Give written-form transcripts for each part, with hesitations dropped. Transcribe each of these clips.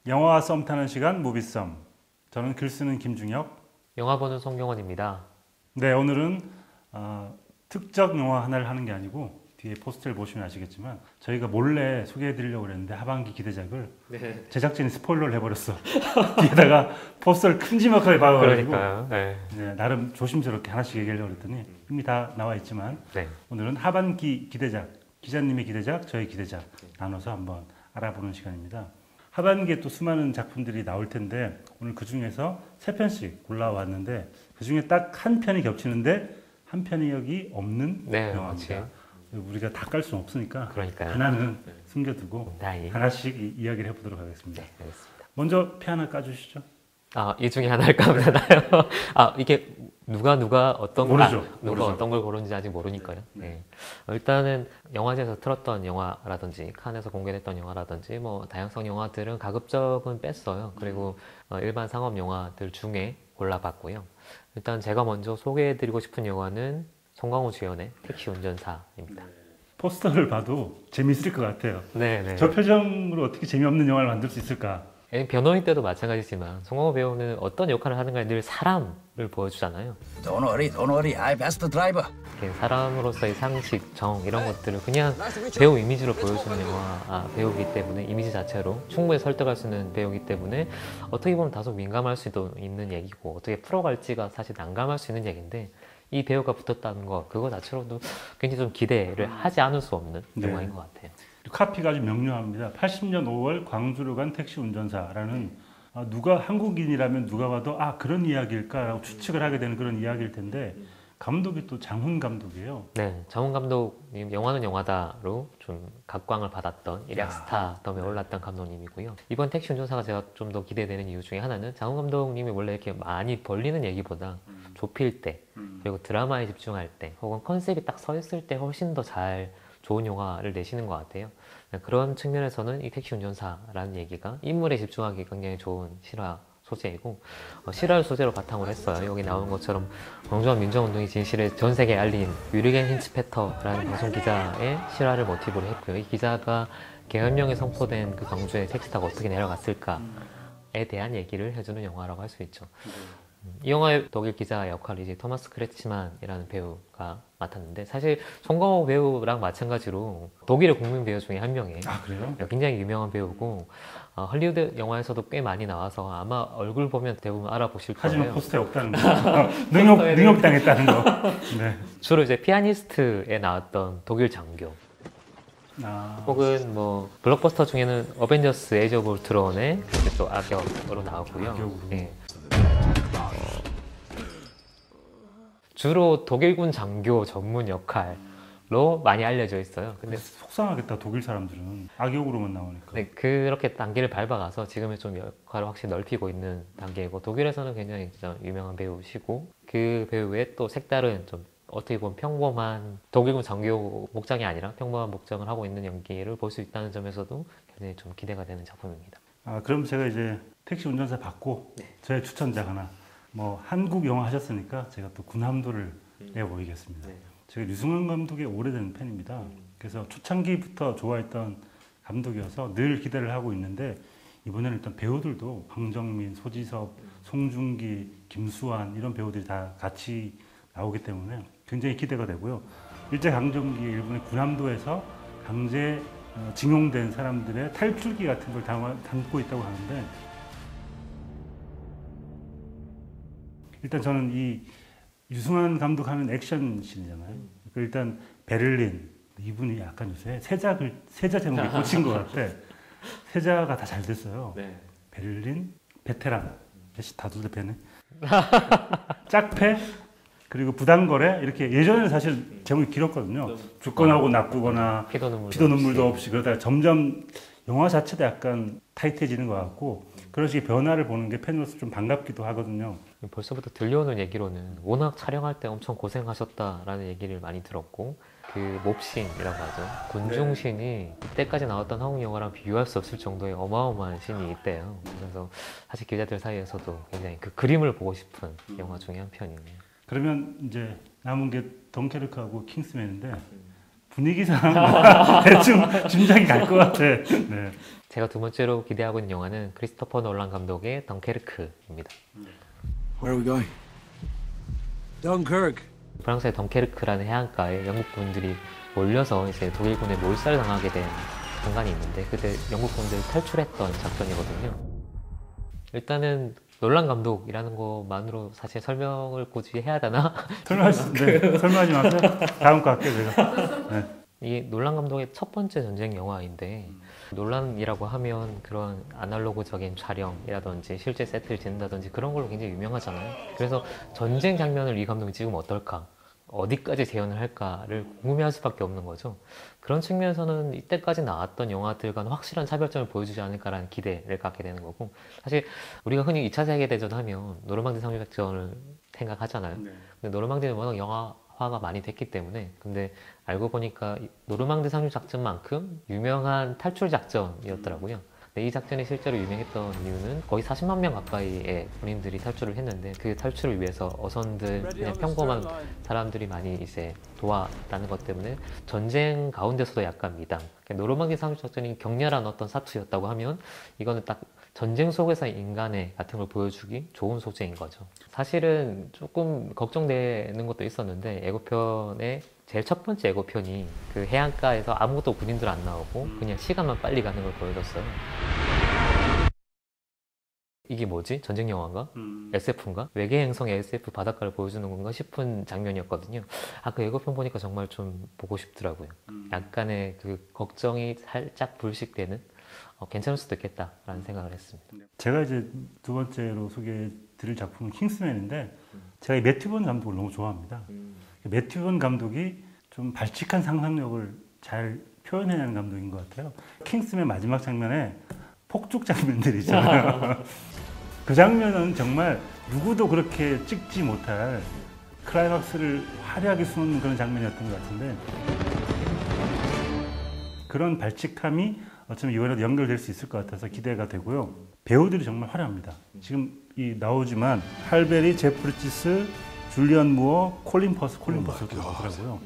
영화와 썸 타는 시간 무비썸. 저는 글 쓰는 김중혁. 영화 보는 송경원입니다. 네, 오늘은 특적 영화 하나를 하는 게 아니고 뒤에 포스터를 보시면 아시겠지만 저희가 몰래 소개해드리려고 그랬는데 하반기 기대작을 제작진이 스포일러를 해버렸어. 뒤에다가 포스터를 큼지막하게 박아가지고 그러니까요. 네. 네, 나름 조심스럽게 하나씩 얘기하려고 그랬더니 이미 다 나와 있지만 오늘은 하반기 기대작, 기자님의 기대작, 저의 기대작 나눠서 한번 알아보는 시간입니다. 하반기에 또 수많은 작품들이 나올 텐데 오늘 그 중에서 3편씩 골라왔는데 그 중에 딱 한 편이 겹치는데 한 편이 여기 없는 영화입니다. 우리가 다 깔 수는 없으니까 그러니까요. 하나는 숨겨두고 하나씩 이야기를 해보도록 하겠습니다. 네, 알겠습니다. 먼저 피 하나 까주시죠. 이 중에 하나를 까면 되나요? 이게 누가 어떤 모르죠. 누가 어떤 걸 고르는지 아직 모르니까요. 네. 일단은 영화제에서 틀었던 영화라든지 칸에서 공개됐던 영화라든지 뭐 다양성 영화들은 가급적은 뺐어요. 그리고 일반 상업 영화들 중에 골라봤고요. 일단 제가 먼저 소개해드리고 싶은 영화는 송강호 주연의 택시 운전사입니다. 포스터를 봐도 재미있을 것 같아요. 네. 저 표정으로 어떻게 재미없는 영화를 만들 수 있을까? 변호인 때도 마찬가지지만 송강호 배우는 어떤 역할을 하는가에 늘 사람을 보여주잖아요. Don't worry, I passed the driver. 사람으로서의 상식, 정 이런 것들을 그냥 배우 이미지로 보여주는 배우이기 때문에 이미지 자체로 충분히 설득할 수 있는 배우이기 때문에 어떻게 보면 다소 민감할 수도 있는 얘기고 어떻게 풀어갈지가 사실 난감할 수 있는 얘기인데 이 배우가 붙었다는 것 그거 자체로도 굉장히 좀 기대를 하지 않을 수 없는 영화인 것 같아요. 카피가 아주 명료합니다. 80년 5월 광주로 간 택시 운전사라는 누가 한국인이라면 누가 봐도 그런 이야기일까라고 추측을 하게 되는 그런 이야기일 텐데 감독이 또 장훈 감독이에요. 네, 장훈 감독님 영화는 영화다로 좀 각광을 받았던 일약 스타덤에 올랐던 감독님이고요. 이번 택시 운전사가 제가 좀 더 기대되는 이유 중에 하나는 장훈 감독님이 원래 이렇게 많이 벌리는 얘기보다 좁힐 때 그리고 드라마에 집중할 때 혹은 컨셉이 딱 서 있을 때 훨씬 더 잘 좋은 영화를 내시는 것 같아요. 그런 측면에서는 이 택시 운전사라는 얘기가 인물에 집중하기 굉장히 좋은 실화 소재이고 실화를 소재로 바탕으로 했어요. 여기 나오는 것처럼 광주와 민주화운동의 진실을 전 세계에 알린 유리겐 힌츠페터라는 방송 기자의 실화를 모티브로 했고요. 이 기자가 계엄령에 선포된 그 광주에 택시 타고 어떻게 내려갔을까에 대한 얘기를 해주는 영화라고 할 수 있죠. 이 영화의 독일 기자 역할을 이제 토마스 크레치만이라는 배우가 맡았는데 사실 송강호 배우랑 마찬가지로 독일의 국민 배우 중에 한 명이에요. 그래요? 굉장히 유명한 배우고 헐리우드 영화에서도 꽤 많이 나와서 아마 얼굴 보면 대부분 알아보실 거예요. 하지만 포스터에 없다는 거. 능욕당했다는 거. 네. 주로 이제 피아니스트에 나왔던 독일 장교. 혹은 뭐 블록버스터 중에는 어벤져스 에이지 오브 울트론의 또 악역으로 나오고요. 네. 주로 독일군 장교 전문 역할로 많이 알려져 있어요. 근데 속상하겠다 독일 사람들은 악역으로만 나오니까. 네, 그렇게 단계를 밟아가서 지금은 좀 역할을 확실히 넓히고 있는 단계이고 독일에서는 굉장히 진짜 유명한 배우시고 그 배우의 또 색다른 좀 어떻게 보면 평범한 독일군 장교 복장이 아니라 평범한 복장을 하고 있는 연기를 볼 수 있다는 점에서도 굉장히 좀 기대가 되는 작품입니다. 그럼 제가 이제 택시 운전사 받고 저의 추천작 하나 뭐 한국 영화 하셨으니까 제가 또 군함도를 내보이겠습니다. 제가 류승환 감독의 오래된 팬입니다. 그래서 초창기부터 좋아했던 감독이어서 늘 기대를 하고 있는데 이번에는 일단 배우들도 황정민, 소지섭, 송중기, 김수환 이런 배우들이 다 같이 나오기 때문에 굉장히 기대가 되고요. 일제강점기 일본의 군함도에서 강제 징용된 사람들의 탈출기 같은 걸 담고 있다고 하는데 일단 저는 이 유승환 감독하는 액션씬이잖아요. 일단 베를린 이분이 약간 요새 세자 제목에 꽂힌 것 같아. 세자가 다 잘 됐어요. 베를린, 베테랑, 다들 배네. 짝패 그리고 부당거래 이렇게 예전에는 사실 제목이 길었거든요. 죽거나고 나쁘거나 피도 눈물도 없이 그러다가 점점 영화 자체도 약간 타이트해지는 것 같고 그런 식의 변화를 보는 게 팬으로서 좀 반갑기도 하거든요. 벌써부터 들려오는 얘기로는 워낙 촬영할 때 엄청 고생하셨다라는 얘기를 많이 들었고 그 몹신이라고 하죠. 군중신이 그때까지 나왔던 한국 영화랑 비교할 수 없을 정도의 어마어마한 신이 있대요. 그래서 사실 기자들 사이에서도 굉장히 그 그림을 보고 싶은 영화 중에 한 편이네요. 그러면 이제 남은 게 덩케르크하고 킹스맨인데 분위기상 대충 짐작이 갈 것 같아. 네. 제가 두 번째로 기대하고 있는 영화는 크리스토퍼 놀란 감독의 덩케르크입니다. Where are we going? Dunkirk. 프랑스의 덩케르크라는 해안가에 영국 군들이 몰려서 이제 독일군에 몰살당하게 된 순간이 있는데 그때 영국 군들이 탈출했던 작전이거든요. 일단은 놀란 감독이라는 것만으로 사실 설명을 굳이 해야 되나? 설명하지 마세요. 다음 거 할게요, 제가. 네. 이게 놀란 감독의 첫 번째 전쟁 영화인데 놀란이라고 하면 그런 아날로그적인 촬영이라든지 실제 세트를 짓는다든지 그런 걸로 굉장히 유명하잖아요. 그래서 전쟁 장면을 이 감독이 찍으면 어떨까? 어디까지 재현을 할까를 궁금해할 수밖에 없는 거죠. 그런 측면에서는 이때까지 나왔던 영화들과는 확실한 차별점을 보여주지 않을까라는 기대를 갖게 되는 거고 사실 우리가 흔히 2차 세계대전 하면 노르망디 상륙작전을 생각하잖아요. 네. 근데 노르망디는 워낙 영화화가 많이 됐기 때문에 근데 알고 보니까 노르망디 상륙작전만큼 유명한 탈출 작전이었더라고요. 근데 이 작전이 실제로 유명했던 이유는 거의 40만 명 가까이의 군인들이 탈출을 했는데 그 탈출을 위해서 어선들 그냥 평범한 사람들이 많이 이제 도왔다는 것 때문에 전쟁 가운데서도 약간 미담. 노르망디 상륙작전이 격렬한 어떤 사투였다고 하면 이거는 딱 전쟁 속에서 인간의 같은 걸 보여주기 좋은 소재인 거죠. 사실은 조금 걱정되는 것도 있었는데 예고편의 제일 첫 번째 예고편이 그 해안가에서 아무것도 군인들 안 나오고 그냥 시간만 빨리 가는 걸 보여줬어요. 이게 뭐지? 전쟁 영화인가? SF인가? 외계 행성의 SF 바닷가를 보여주는 건가 싶은 장면이었거든요. 그 예고편 보니까 정말 좀 보고 싶더라고요. 약간의 그 걱정이 살짝 불식되는 괜찮을 수도 있겠다라는 생각을 했습니다. 제가 이제 두 번째로 소개해 드릴 작품은 킹스맨인데 제가 이 매튜 본 감독을 너무 좋아합니다. 매튜 본 감독이 좀 발칙한 상상력을 잘 표현해내는 감독인 것 같아요. 킹스맨 마지막 장면에 폭죽 장면들이 있잖아요. 그 장면은 정말 누구도 그렇게 찍지 못할 클라이막스를 화려하게 수놓는 그런 장면이었던 것 같은데 그런 발칙함이 어쩌면 이번에도 연결될 수 있을 것 같아서 기대가 되고요. 배우들이 정말 화려합니다. 지금 이 나오지만 할베리, 제프리치스, 줄리언 무어, 콜린 퍼스도 나오더라고요.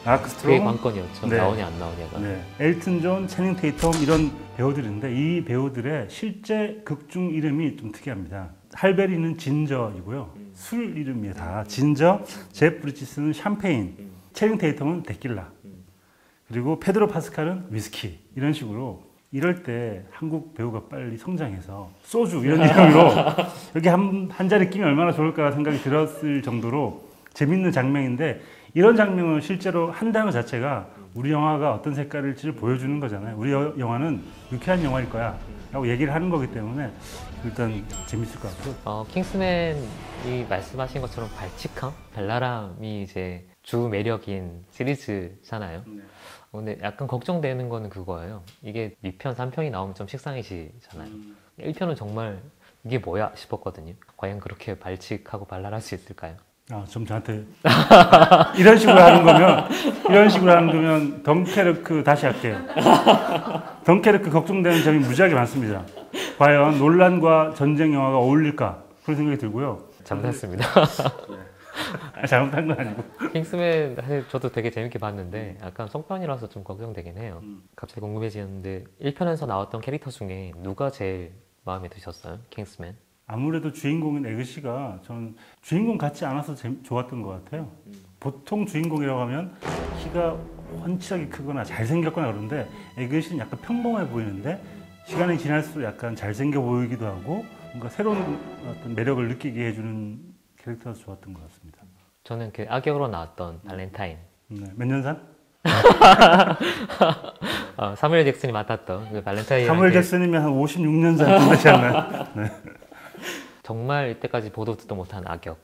마크 그게 스트롱, 관건이었죠. 네. 나오냐 안 나오냐가. 네, 엘튼 존, 채닝 테이텀 이런 배우들인데 이 배우들의 실제 극중 이름이 좀 특이합니다. 할베리는 진저이고요. 술 이름이 다 진저, 제프리치스는 샴페인, 채닝 테이텀은 데킬라. 그리고 페드로 파스칼은 위스키 이런 식으로 이럴 때 한국 배우가 빨리 성장해서 소주 이런 이름으로 여기 한 자리 끼면 얼마나 좋을까 생각이 들었을 정도로 재밌는 장면인데 이런 장면을 실제로 한다는 자체가 우리 영화가 어떤 색깔일지를 보여주는 거잖아요. 우리 영화는 유쾌한 영화일 거야 라고 얘기를 하는 거기 때문에 일단 재밌을 것 같고 킹스맨이 말씀하신 것처럼 발칙함, 발랄함이 이제 주 매력인 시리즈잖아요. 근데 약간 걱정되는 거는 그거예요. 이게 2편, 3편이 나오면 좀 식상해지잖아요. 1편은 정말 이게 뭐야 싶었거든요. 과연 그렇게 발칙하고 발랄할 수 있을까요? 좀 저한테 이런 식으로 하는 거면 덩케르크 다시 할게요. 덩케르크 걱정되는 점이 무지하게 많습니다. 과연 논란과 전쟁 영화가 어울릴까 그런 생각이 들고요. 잘못했습니다. 잘못한 건 아니고. 킹스맨 사실 저도 되게 재밌게 봤는데 약간 속편이라서 좀 걱정되긴 해요. 갑자기 궁금해지는데 1편에서 나왔던 캐릭터 중에 누가 제일 마음에 드셨어요? 킹스맨? 아무래도 주인공인 에그시가 저는 주인공 같지 않아서 좋았던 것 같아요. 보통 주인공이라고 하면 키가 훤칠하게 크거나 잘생겼거나 그런데 에그시는 약간 평범해 보이는데 시간이 지날수록 약간 잘생겨 보이기도 하고 뭔가 새로운 어떤 매력을 느끼게 해주는 캐릭터라서 좋았던 것 같습니다. 저는 그 악역으로 나왔던 발렌타인. 네. 몇 년산? 사무엘 잭슨이 맡았던 그 발렌타인. 사무엘 잭슨이면 한 56년산 되지 않나요? 네. 정말 이때까지 보도 듣도 못한 악역.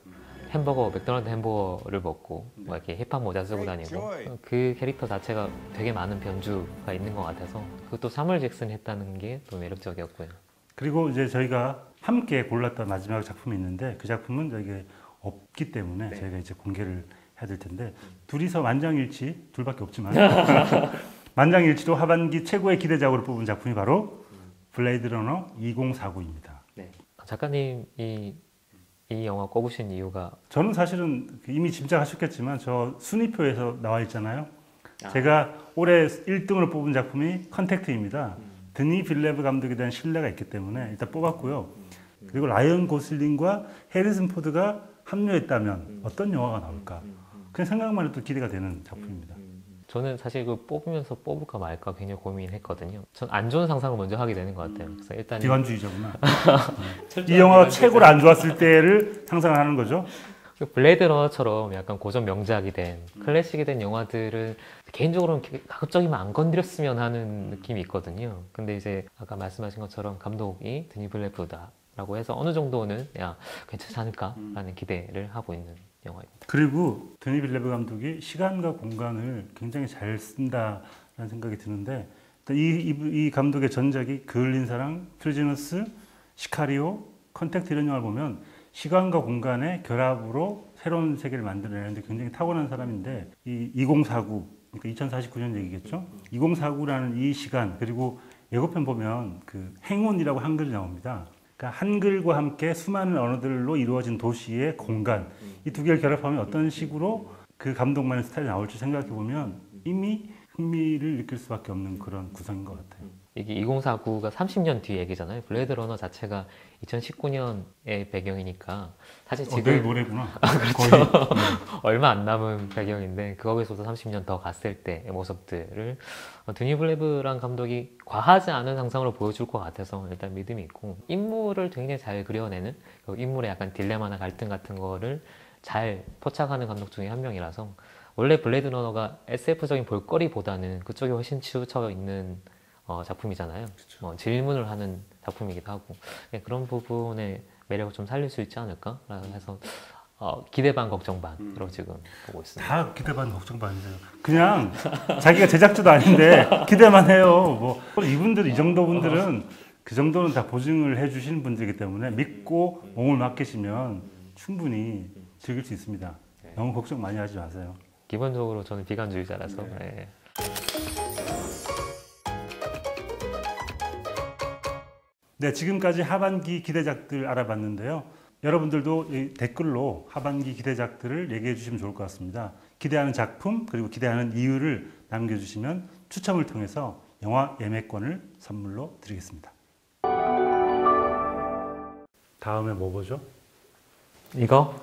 햄버거, 맥도날드 햄버거를 먹고 막 이렇게 힙합 모자 쓰고 다니고 그 캐릭터 자체가 되게 많은 변주가 있는 것 같아서 그것도 사무엘 잭슨이 했다는 게 또 매력적이었고요. 그리고 이제 저희가 함께 골랐던 마지막 작품이 있는데 그 작품은 저희가 없기 때문에 저희가 이제 공개를 해야 될 텐데 둘이서 만장일치, 둘밖에 없지만 만장일치로 하반기 최고의 기대작으로 뽑은 작품이 바로 블레이드 러너 2049입니다. 네. 작가님이 이 영화 꼽으신 이유가 저는 사실은 이미 짐작하셨겠지만 저 순위표에서 나와 있잖아요. 제가 올해 1등으로 뽑은 작품이 컨택트입니다. 드니 빌레브 감독에 대한 신뢰가 있기 때문에 일단 뽑았고요. 그리고 라이언 고슬링과 해리슨 포드가 합류했다면 어떤 영화가 나올까? 그냥 생각만 해도 기대가 되는 작품입니다. 저는 사실 그 뽑으면서 뽑을까 말까 굉장히 고민했거든요. 전 안 좋은 상상을 먼저 하게 되는 것 같아요. 그래서 일단 비관주의자구나. 이 영화가 최고로 안 좋았을 때를 상상을 하는 거죠. 블레이드 러너처럼 약간 고전 명작이 된 클래식이 된 영화들은 개인적으로는 가급적이면 안 건드렸으면 하는 느낌이 있거든요. 근데 이제 아까 말씀하신 것처럼 감독이 드니 빌레브다라고 해서 어느 정도는 야 괜찮지 않을까라는 기대를 하고 있는 영화입니다. 그리고 드니 빌레브 감독이 시간과 공간을 굉장히 잘 쓴다라는 생각이 드는데 이 감독의 전작이 그을린 사랑, 프리즈너스, 시카리오, 컨택트 이런 영화를 보면 시간과 공간의 결합으로 새로운 세계를 만들어내는데 굉장히 타고난 사람인데 이 2049, 그러니까 2049년 얘기겠죠? 2049라는 이 시간 그리고 예고편 보면 그 행운이라고 한글이 나옵니다. 그러니까 한글과 함께 수많은 언어들로 이루어진 도시의 공간 이 두 개를 결합하면 어떤 식으로 그 감독만의 스타일이 나올지 생각해 보면 이미 흥미를 느낄 수밖에 없는 그런 구성인 것 같아요. 이게 2049가 30년 뒤 얘기잖아요. 블레이드 러너 자체가 2019년의 배경이니까 사실 지금 내일 모레구나. 그렇죠. 얼마 안 남은 배경인데 거기서도 30년 더 갔을 때의 모습들을 드니 빌레브란 감독이 과하지 않은 상상으로 보여줄 것 같아서 일단 믿음이 있고 인물을 굉장히 잘 그려내는 인물의 약간 딜레마나 갈등 같은 거를 잘 포착하는 감독 중에 한 명이라서 원래 블레이드 러너가 SF적인 볼거리보다는 그쪽에 훨씬 치우쳐 있는 작품이잖아요. 질문을 하는 작품이기도 하고 그런 부분의 매력을 좀 살릴 수 있지 않을까 해서 기대 반 걱정 반으로 지금 보고 있습니다. 다 기대 반 걱정 반이세요. 그냥 자기가 제작자도 아닌데 기대만 해요. 뭐 이분들 이 정도 분들은 그 정도는 다 보증을 해주시는 분들이기 때문에 믿고 몸을 맡기시면 충분히 즐길 수 있습니다. 너무 걱정 많이 하지 마세요. 기본적으로 저는 비관주의자라서. 네. 네. 네, 지금까지 하반기 기대작들 알아봤는데요. 여러분들도 이 댓글로 하반기 기대작들을 얘기해 주시면 좋을 것 같습니다. 기대하는 작품 그리고 기대하는 이유를 남겨주시면 추첨을 통해서 영화 예매권을 선물로 드리겠습니다. 다음에 뭐 보죠? 이거?